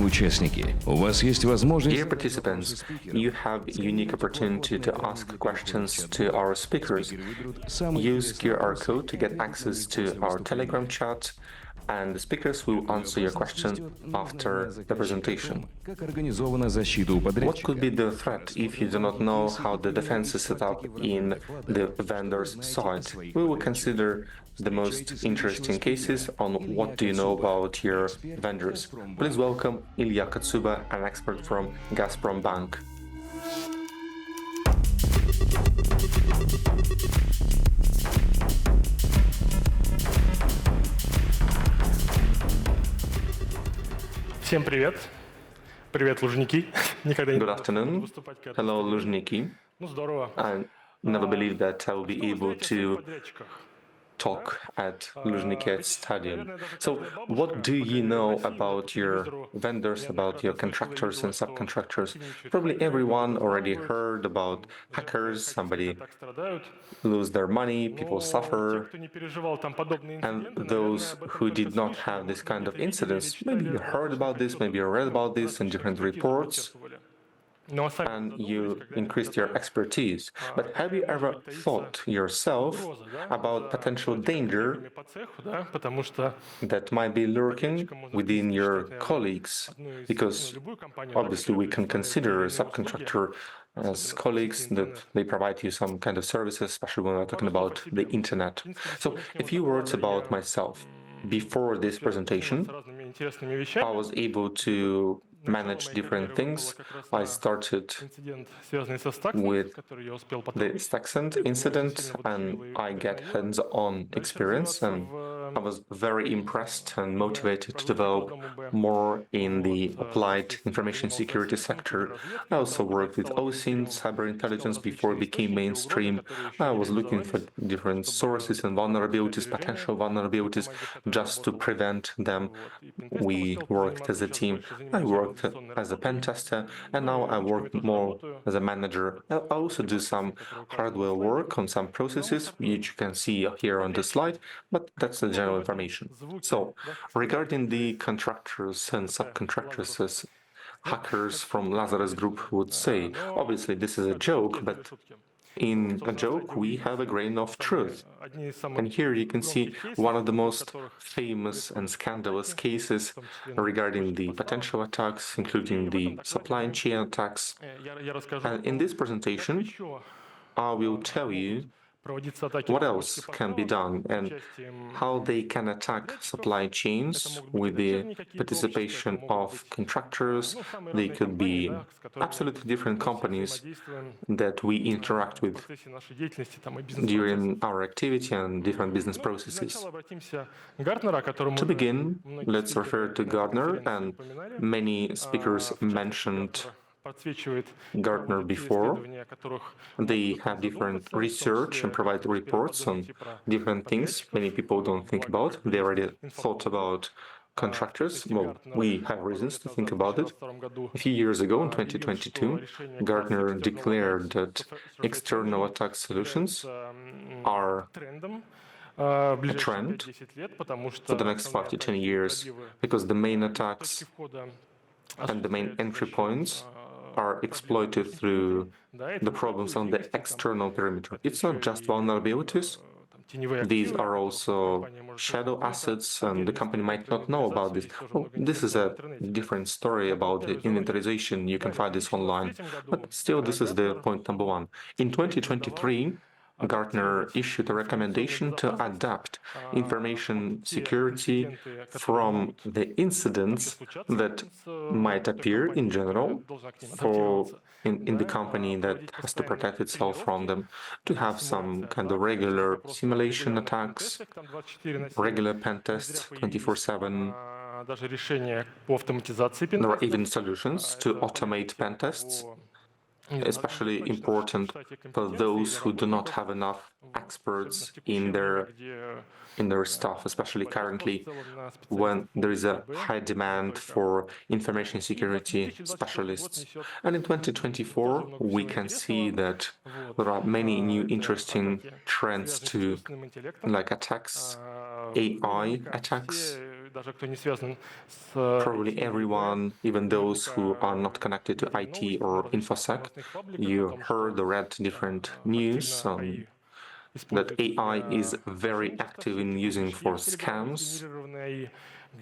участники, у вас есть возможность... Dear participants, you have a unique opportunity to ask questions to our speakers. Use QR code to get access to our Telegram chat, and the speakers will answer your question after the presentation. What could be the threat if you do not know how the defense is set up in the vendor's side? We will consider the most interesting cases on what do you know about your vendors. Please welcome Ilya Kotsyuba, an expert from Gazprombank. Всем привет. Привет, лужники. Никогда не Good afternoon. выступать как Hello, Luzhniki. Ну, здорово. I never believed that I will be able to talk at Luzhniki Stadium. So, what do you know about your vendors, about your contractors and subcontractors? Probably everyone already heard about hackers, somebody lose their money, people suffer, and those who did not have this kind of incidents, maybe you heard about this, maybe you read about this in different reports, and you increased your expertise. But have you ever thought yourself about potential danger that might be lurking within your colleagues? Because obviously we can consider a subcontractor as colleagues, that they provide you some kind of services, especially when we're talking about the internet. So a few words about myself. Before this presentation, I was able to manage different things. I started with the Staxent incident, and I get hands-on experience, and I was very impressed and motivated to develop more in the applied information security sector. I also worked with OSINT, cyber intelligence, before it became mainstream. I was looking for different sources and vulnerabilities, potential vulnerabilities, just to prevent them. We worked as a team. I worked as a pen tester, and now I work more as a manager. I also do some hardware work on some processes, which you can see here on the slide, but that's the general information. So, regarding the contractors and subcontractors, as hackers from Lazarus Group would say, obviously this is a joke, but in a joke, we have a grain of truth. And here you can see one of the most famous and scandalous cases regarding the potential attacks, including the supply chain attacks. And in this presentation, I will tell you what else can be done and how they can attack supply chains with the participation of contractors. They could be absolutely different companies that we interact with during our activity and different business processes. To begin, let's refer to Gartner, and many speakers mentioned Gartner before. They have different research and provide reports on different things many people don't think about. They already thought about contractors. Well, we have reasons to think about it. A few years ago, in 2022, Gartner declared that external attack solutions are a trend for the next 5 to 10 years, because the main attacks and the main entry points are exploited through the problems on the external perimeter. It's not just vulnerabilities. These are also shadow assets, and the company might not know about this. Well, this is a different story about the inventorization. You can find this online. But still, this is the point number one. In 2023, Gartner issued a recommendation to adapt information security from the incidents that might appear in general in the company that has to protect itself from them, to have some kind of regular simulation attacks, regular pen tests 24/7. There are even solutions to automate pen tests, especially important for those who do not have enough experts in their staff, especially currently when there is a high demand for information security specialists. And in 2024, we can see that there are many new interesting trends to, like attacks, AI attacks, даже кто не связан с Probably everyone, even those who are not connected to IT or InfoSec, you heard or read different news that AI is very active in using for scams,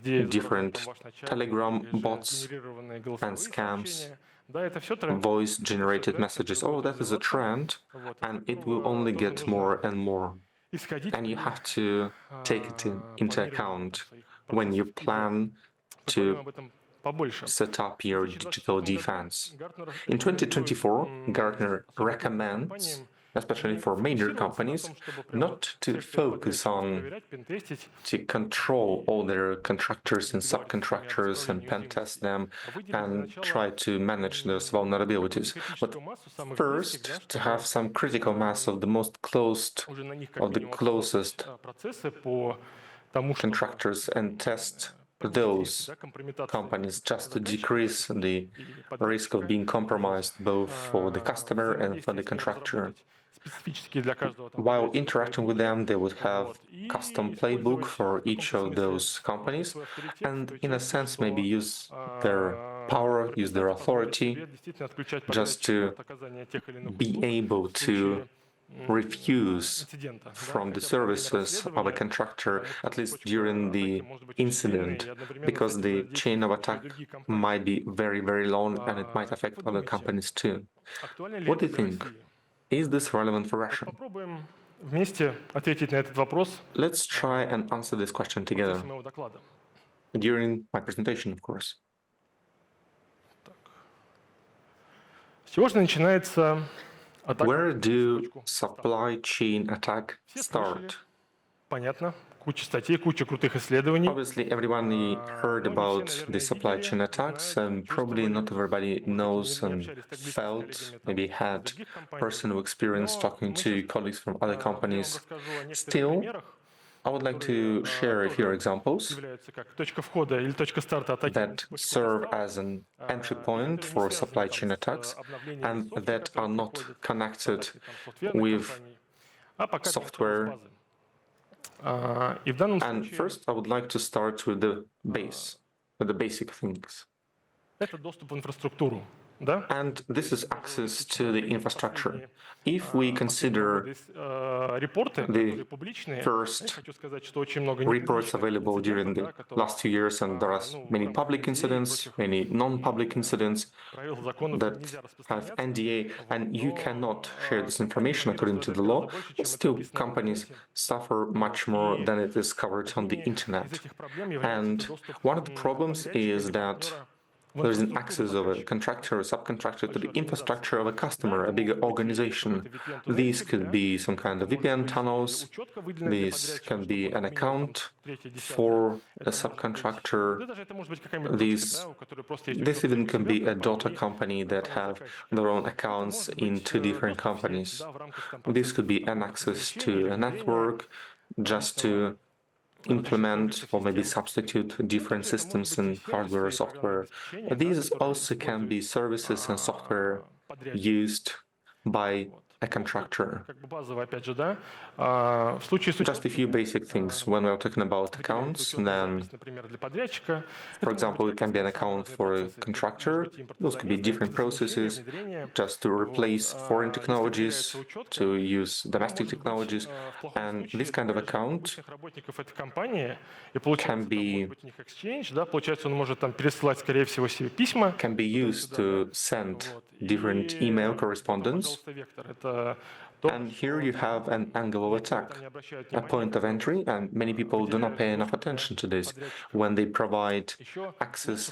different Telegram bots and scams, voice-generated messages. Oh, that is a trend, and it will only get more and more. And you have to take it into account when you plan to set up your digital defense. In 2024, Gartner recommends, especially for major companies, not to focus on to control all their contractors and subcontractors and pen test them and try to manage those vulnerabilities, but first to have some critical mass of the most closed, of the closest contractors and test those companies just to decrease the risk of being compromised both for the customer and for the contractor. While interacting with them, they would have custom playbook for each of those companies and in a sense maybe use their power, use their authority just to be able to refuse from the services of a contractor, at least during the incident, because the chain of attack might be very, very long and it might affect other companies too. What do you think? Is this relevant for Russia? Let's try and answer this question together. During my presentation, of course. Where do supply chain attacks start? Obviously, everyone heard about the supply chain attacks, and probably not everybody knows and felt, maybe had personal experience talking to colleagues from other companies. Still, I would like to share a few examples that serve as an entry point for supply chain attacks and that are not connected with software. And first, I would like to start with the basic things. And this is access to the infrastructure. If we consider the first reports available during the last 2 years, and there are many public incidents, many non-public incidents that have NDA, and you cannot share this information according to the law, still companies suffer much more than it is covered on the internet. And one of the problems is that there's an access of a contractor or subcontractor to the infrastructure of a customer, a bigger organization. These could be some kind of VPN tunnels. This can be an account for a subcontractor. This even can be a daughter company that have their own accounts in 2 different companies. This could be an access to a network just to implement or maybe substitute different systems in hardware or software. These also can be services and software used by a contractor. Just a few basic things. When we're talking about accounts, then, for example, it can be an account for a contractor. Those could be different processes, just to replace foreign technologies, to use domestic technologies. And this kind of account can be used to send different email correspondence. And here you have an angle of attack, a point of entry, and many people do not pay enough attention to this when they provide access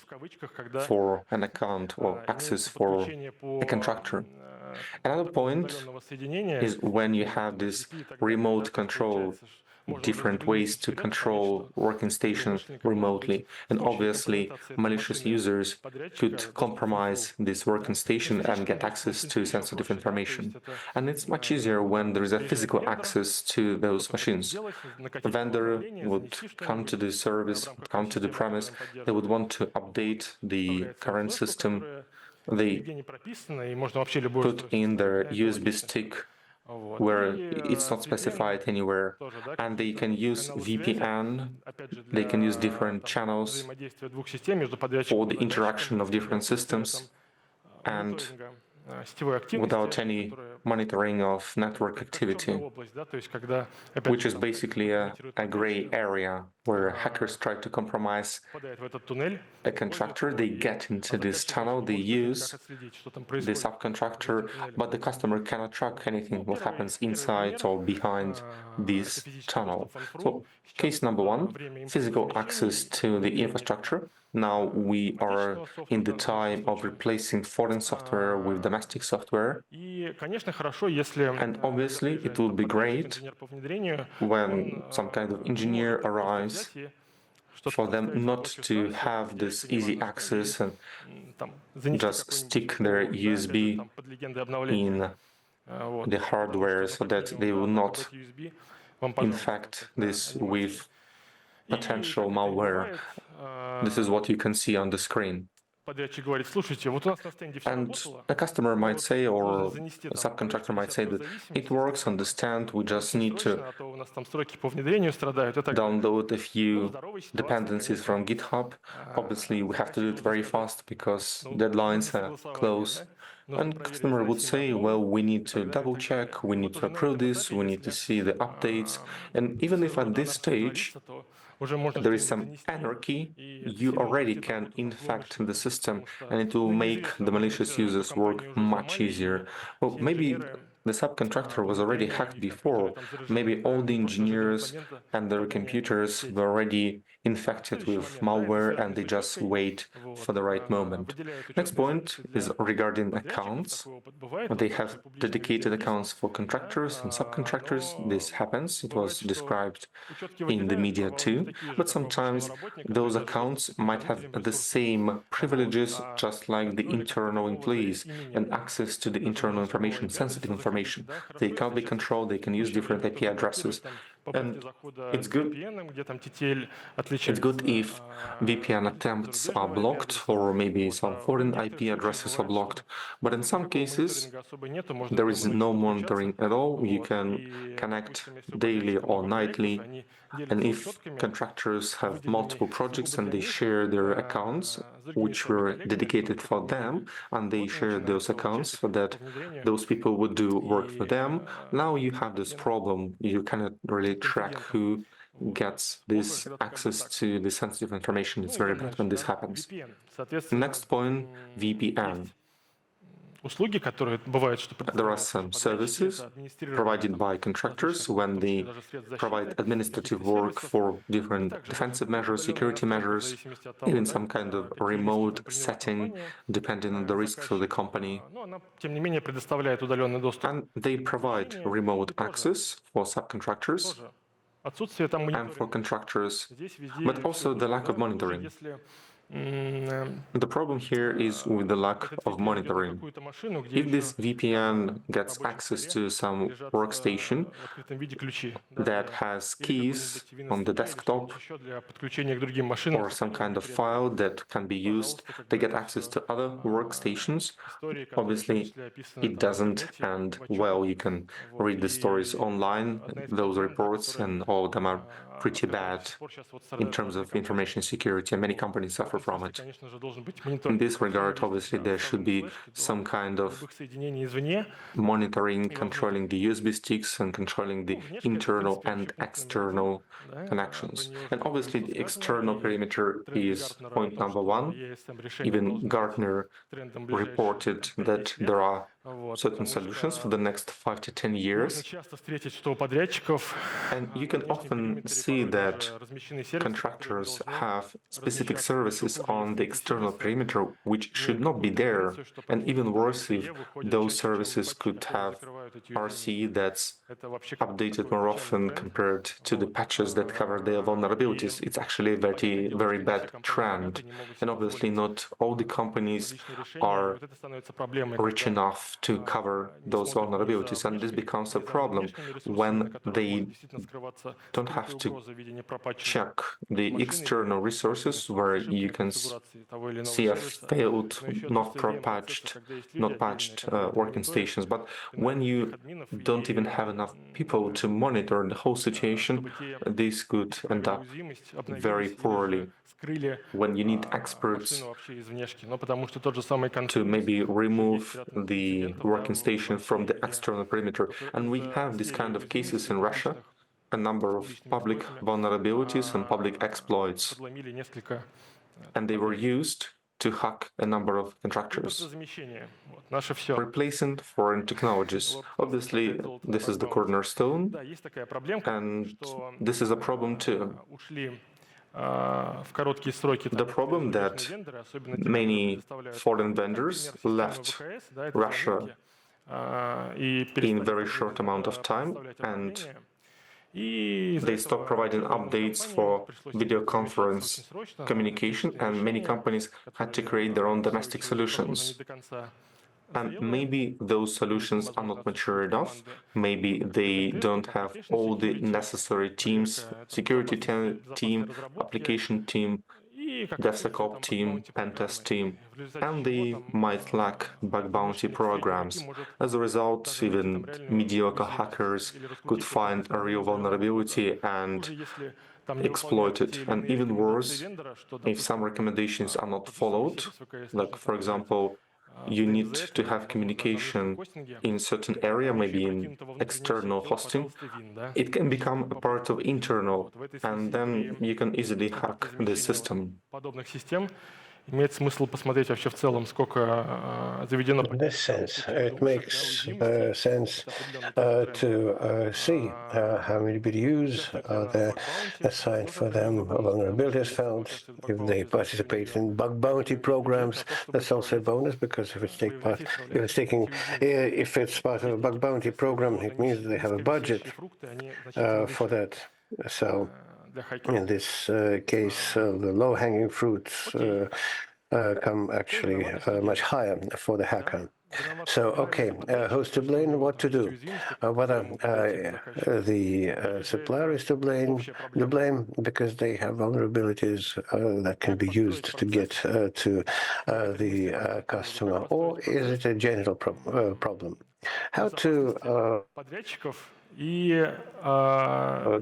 for an account or access for a contractor. Another point is when you have this remote control, different ways to control working stations remotely. And obviously, malicious users could compromise this working station and get access to sensitive information. And it's much easier when there is a physical access to those machines. A vendor would come to the service, come to the premise, they would want to update the current system. They put in their USB stick where it's not specified anywhere, and they can use VPN, they can use different channels for the interaction of different systems, and without any monitoring of network activity, which is basically a gray area where hackers try to compromise a contractor. They get into this tunnel, they use the subcontractor, but the customer cannot track anything what happens inside or behind this tunnel. So case number one, physical access to the infrastructure. Now we are in the time of replacing foreign software with domestic software. And obviously it will be great when some kind of engineer arrives for them not to have this easy access and just stick their USB in the hardware so that they will not infect this with potential malware. This is what you can see on the screen. And a customer might say, or a subcontractor might say that it works, understand, we just need to download a few dependencies from GitHub. Obviously, we have to do it very fast because deadlines are close. And customer would say, well, we need to double check, we need to approve this, we need to see the updates. And even if at this stage there is some anarchy, you already can infect the system and it will make the malicious users work much easier. Well, maybe the subcontractor was already hacked before. Maybe all the engineers and their computers were already infected with malware and they just wait for the right moment. Next point is regarding accounts. They have dedicated accounts for contractors and subcontractors. This happens. It was described in the media too. But sometimes those accounts might have the same privileges just like the internal employees and access to the internal information, sensitive information. They can't be controlled, they can use different IP addresses. And it's good if VPN attempts are blocked or maybe some foreign IP addresses are blocked. But in some cases, there is no monitoring at all. You can connect daily or nightly. And if contractors have multiple projects and they share their accounts, which were dedicated for them, and they share those accounts so that those people would do work for them, now you have this problem. You cannot really track who gets this access to the sensitive information. It's very bad when this happens. Next point, VPN. There are some services provided by contractors when they provide administrative work for different defensive measures, security measures, even some kind of remote setting, depending on the risks of the company. And they provide remote access for subcontractors and for contractors, but also the lack of monitoring. The problem here is with the lack of monitoring. If this VPN gets access to some workstation that has keys on the desktop or some kind of file that can be used, they get access to other workstations. Obviously, it doesn't end well. You can read the stories online, those reports, and all of them are pretty bad in terms of information security, and many companies suffer from it. In this regard, obviously, there should be some kind of monitoring, controlling the USB sticks and controlling the internal and external connections. And obviously, the external perimeter is point number one. Even Gartner reported that there are certain solutions for the next 5 to 10 years. And you can often see that contractors have specific services on the external perimeter which should not be there. And even worse, if those services could have RC that's updated more often compared to the patches that cover their vulnerabilities. It's actually a very, very bad trend. And obviously not all the companies are rich enough to cover those vulnerabilities, and this becomes a problem when they don't have to check the external resources where you can see a failed, not patched working stations. But when you you don't even have enough people to monitor the whole situation, this could end up very poorly when you need experts to maybe remove the working station from the external perimeter. And we have this kind of cases in Russia, a number of public vulnerabilities and public exploits, and they were used to hack a number of contractors, replacing foreign technologies. Obviously, this is the cornerstone, and this is a problem too. The problem that many foreign vendors left Russia in a very short amount of time, and they stopped providing updates for video conference communication, and many companies had to create their own domestic solutions. And maybe those solutions are not mature enough. Maybe they don't have all the necessary teams, security team, application team, DevSecOps team, pen test team, and they might lack bug bounty programs. As a result, even mediocre hackers could find a real vulnerability and exploit it. And even worse, if some recommendations are not followed, like for example, you need to have communication in certain area, maybe in external hosting, it can become a part of internal, and then you can easily hack the system. Имеет смысл посмотреть вообще в целом, сколько заведено. In this sense, it makes sense to see how many BDUs are there assigned for them, vulnerabilities found, if they participate in bug bounty programs. That's also a bonus, because if it's part of a bug bounty program, it means they have a budget for that. So in this case, the low-hanging fruits come actually much higher for the hacker. So, okay, who's to blame? What to do? Whether the supplier is to blame because they have vulnerabilities that can be used to get to the customer, or is it a general problem? How to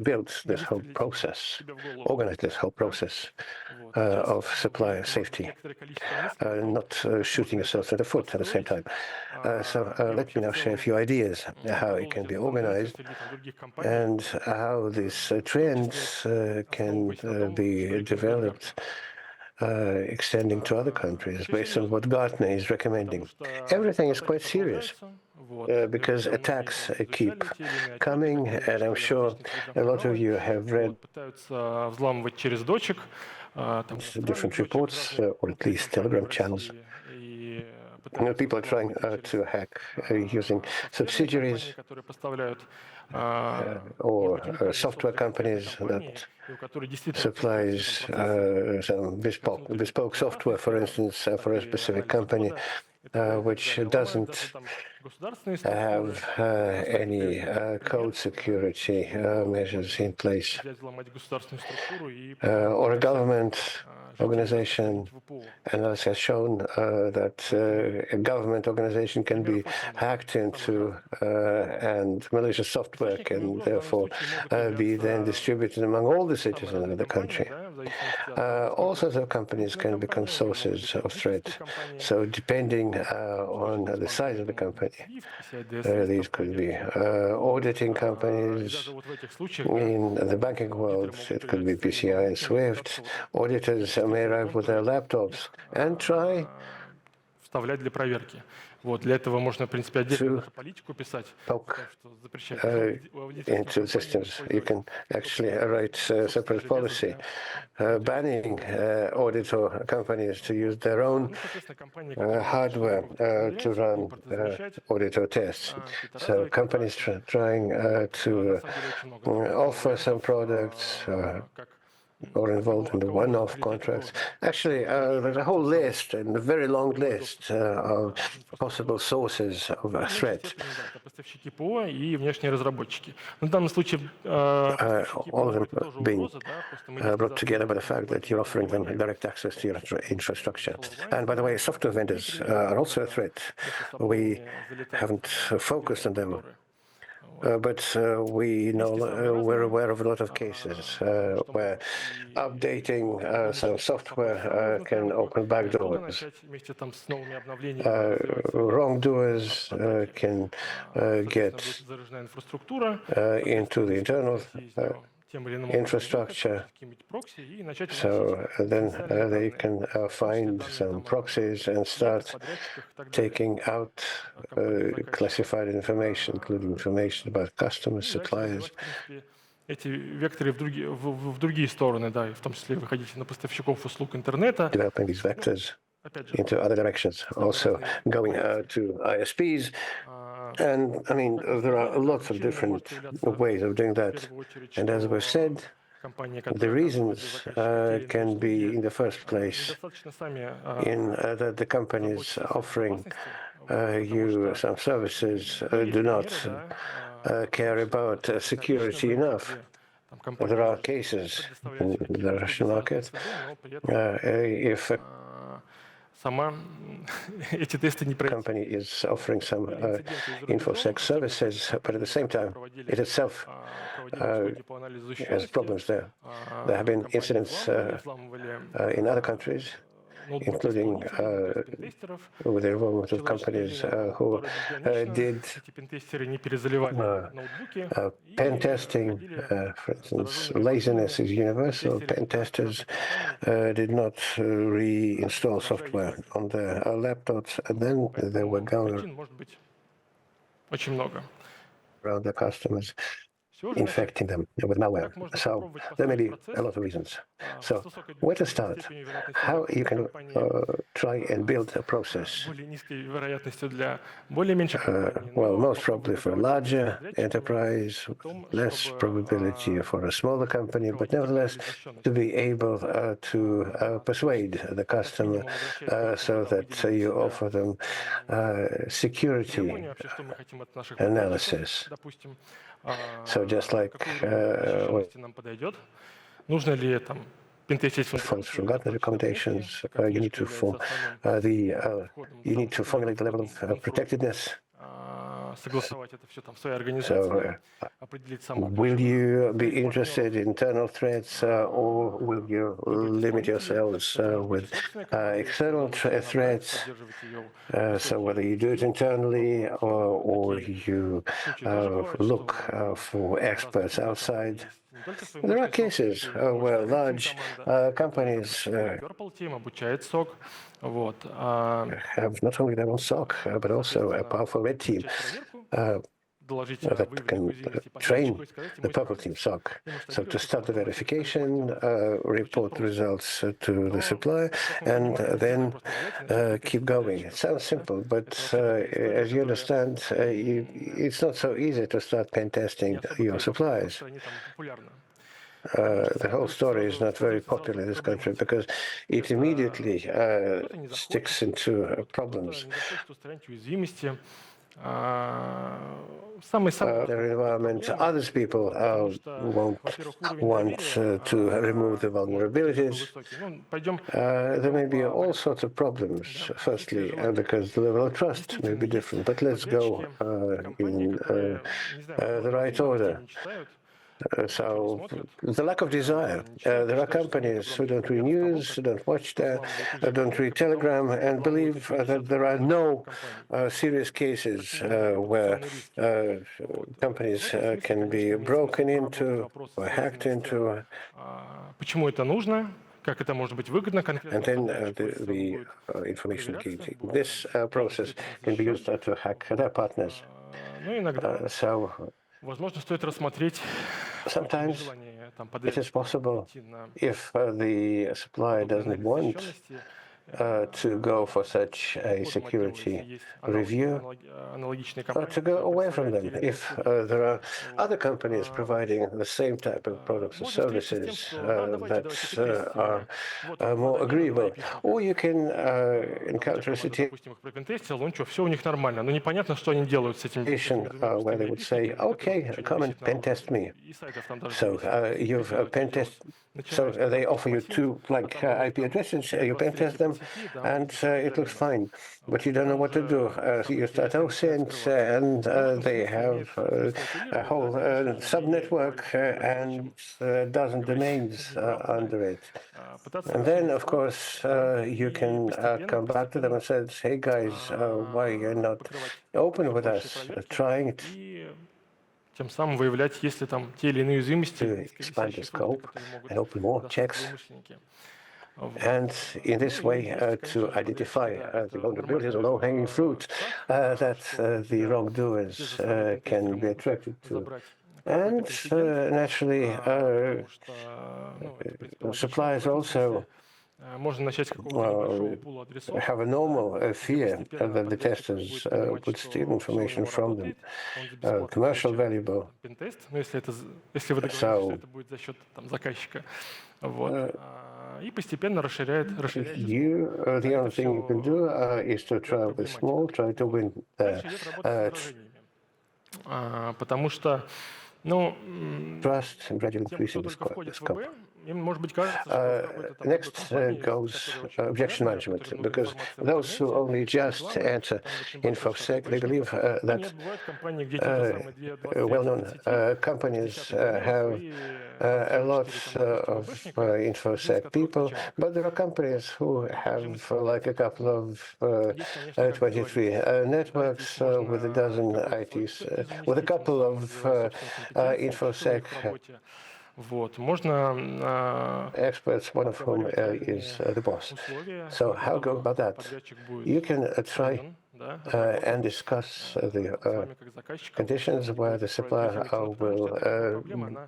build this whole process, organize this whole process of supplier safety, not shooting yourself in the foot at the same time. So let me now share a few ideas how it can be organized and how these trends can be developed, extending to other countries based on what Gartner is recommending. Everything is quite serious. Because attacks keep coming, and I'm sure a lot of you have read different reports, or at least Telegram channels. People are trying to hack using subsidiaries or software companies that supplies some bespoke software, for instance, for a specific company, which doesn't have any code security measures in place, or a government organization. Analysis has shown that a government organization can be hacked into, and malicious software can therefore be then distributed among all the citizens of the country. All sorts of companies can become sources of threat. So depending on the size of the company, these could be auditing companies. In the banking world, it could be PCI and SWIFT. Auditors may arrive with their laptops and try to poke into systems. You can actually write a separate policy banning auditor companies to use their own hardware to run auditor tests. So companies trying to offer some products or involved in the one-off contracts. Actually, there's a whole list, and a very long list of possible sources of a threat. Это поставщики ПО и внешние разработчики. В данном случае All of them being brought together by the fact that you're offering them direct access to your infrastructure. And by the way, software vendors are also a threat. We haven't focused on them. But we know we're aware of a lot of cases where updating some software can open backdoors. Wrongdoers can get into the internal infrastructure, so then they can find some proxies and start taking out classified information, including information about customers, suppliers. Эти векторы в другие стороны, да, и в том числе выходить на поставщиков услуг интернета. Developing these vectors into other directions, also going to ISPs. And I mean, there are lots of different ways of doing that. And as we've said, the reasons can be, in the first place, in that the companies offering you some services do not care about security enough. There are cases in the Russian market if a company is offering some InfoSec services, but at the same time, it itself has problems there. There have been incidents in other countries, including with the involvement of companies who did pen testing. For instance, laziness is universal. Pen testers did not reinstall software on their laptops, and then they were going around their customers, infecting them with malware. So there may be a lot of reasons. So where to start? How you can try and build a process? Well, most probably for a larger enterprise, less probability for a smaller company, but nevertheless to be able to persuade the customer so that you offer them security analysis. So just like follows from Gartner recommendations, you need to formulate the level of protectedness. So, will you be interested in internal threats, or will you limit yourselves with external threats? So, whether you do it internally or you look for experts outside. There are cases where large companies have not only their own SOC, but also a powerful red team that can train the purple team SOC. So to start the verification, report the results to the supplier, and then keep going. It sounds simple, but as you understand, it's not so easy to start pen testing your suppliers. The whole story is not very popular in this country because it immediately sticks into problems. Their environment, others people won't want to remove the vulnerabilities. There may be all sorts of problems, firstly, because the level of trust may be different, but let's go in the right order. So the lack of desire. There are companies who don't read news, don't watch that, don't read Telegram, and believe that there are no serious cases where companies can be broken into or hacked into. And then the information gathering. This process can be used to hack their partners. Sometimes it is possible, if the supplier doesn't want to go for such a security review, or to go away from them if there are other companies providing the same type of products or services that are more agreeable. Or you can encounter a situation Допустим, их пропентестил, он что, все у них нормально, но непонятно, что они делают с этими where they would say, okay, come and pen test me. So you've pen test. So they offer you two blank IP addresses, you pen test them, and it looks fine. But you don't know what to do. So you start OSINT, and they have a whole subnetwork and a dozen domains under it. And then, of course, you can come back to them and say, hey guys, why you're not open with us, trying it тем самым выявлять, есть ли там те или иные уязвимости, to expand the scope and open more checks. And in this way, to identify the vulnerabilities or low-hanging fruit that the wrongdoers can be attracted to. And naturally, suppliers also have a normal fear that the testers would steal information from them, commercial valuable. So the only thing you can do is to try with small, try to win потому что, ну, trust and gradually increasing the scope. Next goes objection management, because those who only just enter InfoSec, they believe that well-known companies have a lot of InfoSec people, but there are companies who have like a couple of 23 networks with a dozen ITs, with a couple of InfoSec experts, one of whom is the boss. So how go about that? You can try and discuss the conditions where the supplier will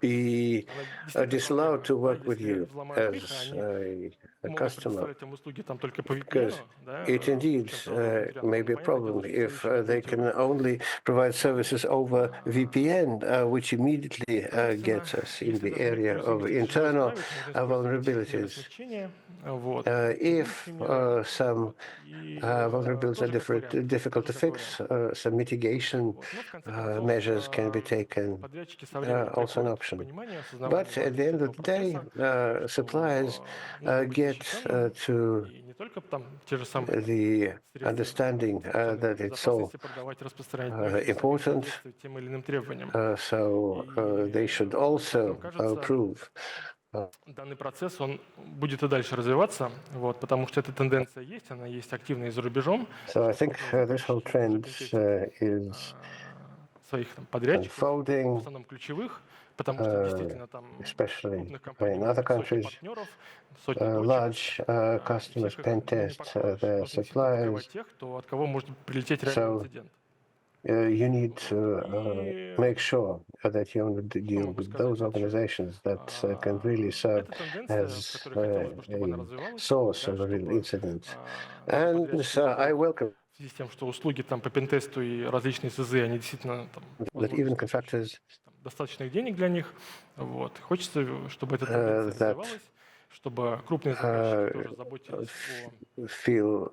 be disallowed to work with you as a customer, because it indeed may be a problem if they can only provide services over VPN, which immediately gets us in the area of internal vulnerabilities. If some vulnerabilities are difficult to fix, some mitigation measures can be taken, also an option. But at the end of the day, suppliers get to the understanding that it's so important, so they should also prove. Данный процесс, он будет и дальше развиваться, вот, потому что эта тенденция есть, она есть активная и за рубежом. So I think this whole trend is своих там подрядчиков, в unfolding, основном ключевых, потому что действительно там especially крупных компаний, in other сотни countries, партнеров, сотни large customers pen test their suppliers. тех, от кого может прилететь реальный инцидент. You need to make sure that you only deal with those organizations that can really serve as a source of a real incident. And I welcome В связи с тем, что услуги там по пентесту и различные СЗ, они действительно там, that even contractors достаточных денег для них. Вот. Хочется, чтобы эта тенденция развивалась, чтобы крупные заказчики тоже заботились feel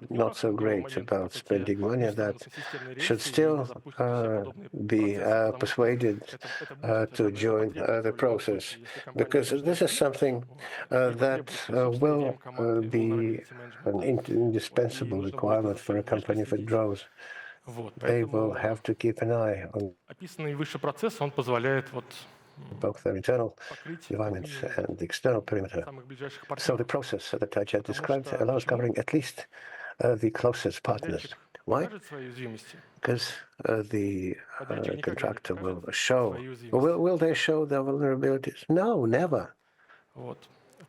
not so great about spending money, that should still be persuaded to join the process, because this is something that will be an indispensable requirement for a company if it grows. They will have to keep an eye on описанный выше процесс, он позволяет вот both their internal environment and the external perimeter. So the process that I just described allows covering at least the closest partners. Why? Because the contractor will show. Will they show their vulnerabilities? No, never.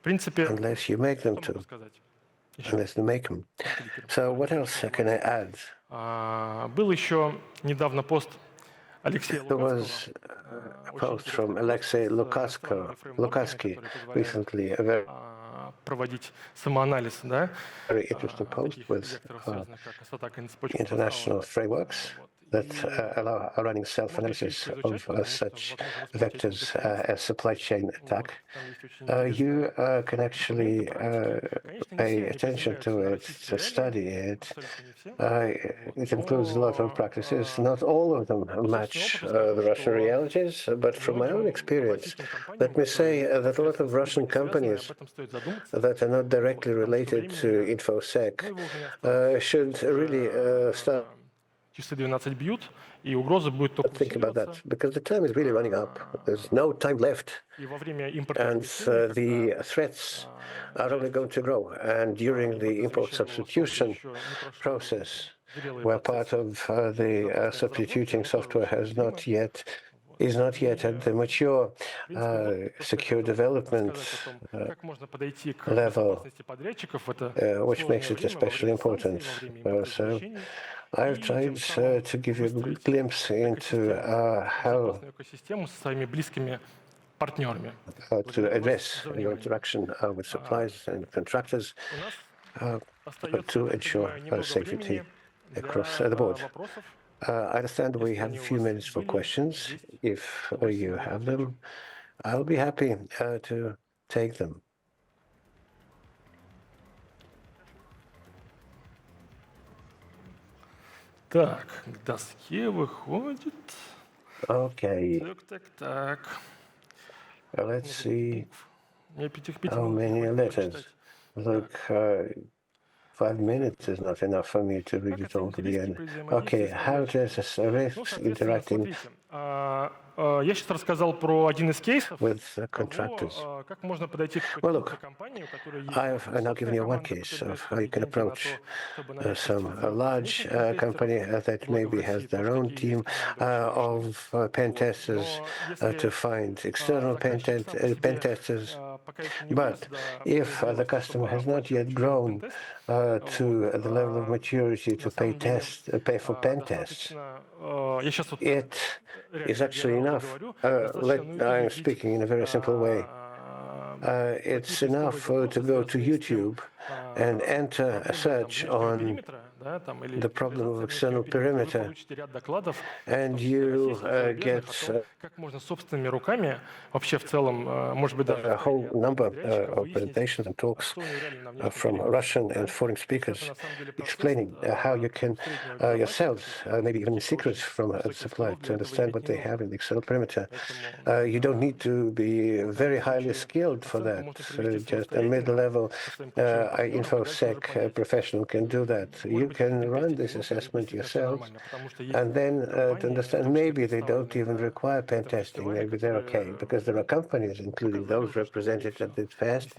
Unless you make them to. Unless they make them. So what else can I add? Был еще недавно пост There was a post from Alexei Lukatsky recently, a very проводить самоанализ, да, Very interesting post таких with векторов, связанных как атака на цепочку international поставок. frameworks Вот. that И allow running можно еще self-analysis их of поизучать, потому что, such возможно, вы сможете этим vectors вдохновиться. as supply chain attack. Вот. Там есть очень интересные You can документы, actually практики. Конечно, не pay все они attention приземляются to на it, российские to реалии, study it. абсолютно не все. Вот. It includes a lot of practices. Not all of them По собственному match опыту скажу, the Russian что realities, but from my own многим experience, российским компаниям, let me say которые that a lot of непосредственно с Russian либо не связаны, об companies этом стоит задуматься. that are not Вот. directly Потому что related времени to у меня, InfoSec ну, его уже не осталось. should really start Часы 12 бьют, и угроза будет только thinking about that усиливаться. because the time is really running up. There's no time left, И во время импортных and смещений, the когда threats are only going to grow. And during the import substitution process, where part of the substituting software is not yet at the mature secure development level, which makes it especially important. So I've tried to give you a glimpse into how to address your interaction with suppliers and contractors to ensure safety across the board. I understand we have a few minutes for questions. If you have them, I'll be happy to take them. Так, к доске выходит. Okay, Так. let's see Мне этих how many letters. Look, 5 minutes is not enough for me to read it all to the end. Okay, how does a risk interacting Я сейчас рассказал про один из кейсов, with contractors? как можно подойти к Well, look, какой-то компании, у которой есть I've now given you one команда, case которая of берет how you can деньги на approach то, чтобы нанять some специалистов, large внешних company пентестеров. that Благо в maybe России has their тоже own такие team есть команды очень of pen Вот. testers Но to если find external pen заказчик сам по себе testers. пока еще не вырос But до if the производства, customer чтобы has not оплачивать yet чужой grown пентест, to the level of maturity на to самом деле pay for pen tests, достаточно, я сейчас вот it реально is как actually генерал enough. говорю, достаточно I'm увидеть speaking in a very simple way. It's enough to go to YouTube and enter a search on the problem of external perimeter, and you get как можно собственными руками вообще в целом, может быть, даже a whole number of выяснить, presentations and talks что у него реально на внешнем from периметре. Russian and foreign speakers explaining how you can yourselves, maybe even in secret from a supplier, to understand what they have in the external perimeter. You don't need to be very highly skilled for that. Just a mid-level InfoSec professional can do that. You can run this assessment yourselves, and then to understand maybe they don't even require pen testing. Maybe they're okay, because there are companies, including those represented at this fest,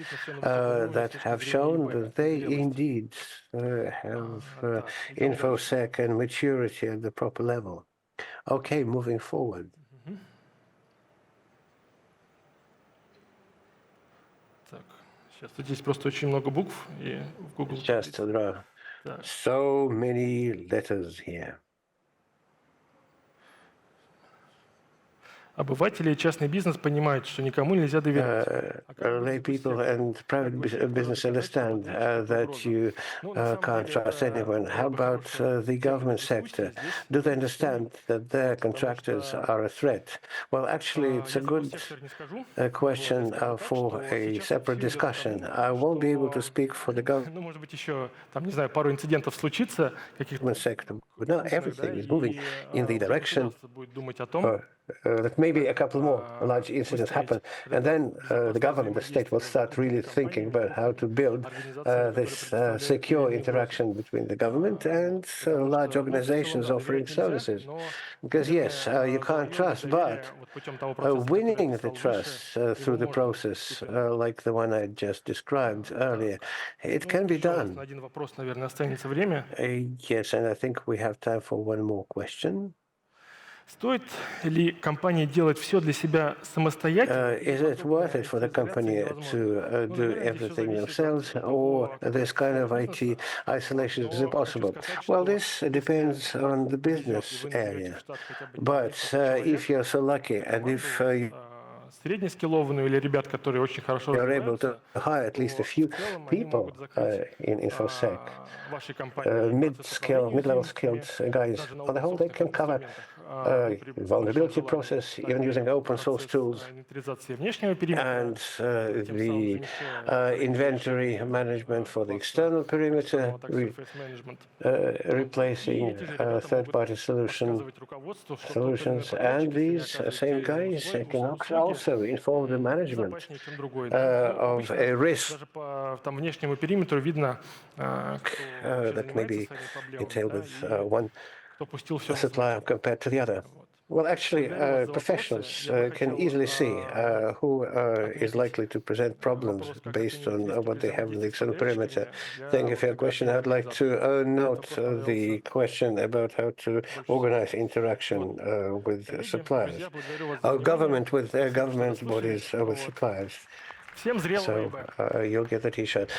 that have shown that they indeed have InfoSec and maturity at the proper level. Okay, moving forward. Так, сейчас здесь просто очень много букв, и в Google Just there are so many letters here. Обыватели и частный бизнес понимают, что никому нельзя доверять. Lay people and private business understand that you can't trust anyone. How about the government sector? Do they understand that their contractors are a threat? Well, actually, it's a good question for a separate discussion. I won't be able to speak for the government Ну, может быть, еще, там, не знаю, пару инцидентов случится, каких-то sector, but not everything is moving in the direction будет думать о том, that maybe a couple more large incidents happen, and then the government, the state, will start really thinking about how to build this secure interaction between the government and large organizations offering services. Because yes, you can't trust, but winning the trust through the process, like the one I just described earlier, it can be done. на один вопрос, наверное, останется время. Yes, and I think we have time for one more question. Стоит ли компании делать все для себя самостоятельно? Is it worth it for the company to do everything themselves, or this kind of IT isolation is impossible? Well, this depends on the business area. But if you're so lucky, and if среднескиллованную или ребят, которые очень хорошо you're able развиваются, to hire at least a few people in InfoSec. вашей компании Mid-level skilled guys. On the whole, they can cover vulnerability process, even using open source tools, and the inventory management for the external perimeter, replacing third-party solutions. And these same guys can also inform the management of a risk that may be entailed with one supplier compared to the other. Well, actually, professionals can easily see who is likely to present problems based on what they have in the external perimeter. Thank you for your question. I'd like to note the question about how to organize interaction with suppliers, government with government bodies with suppliers. So you'll get the T-shirt.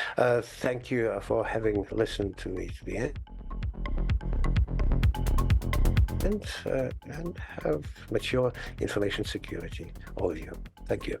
Thank you for having listened to me to the end. And have mature information security, all of you. Thank you.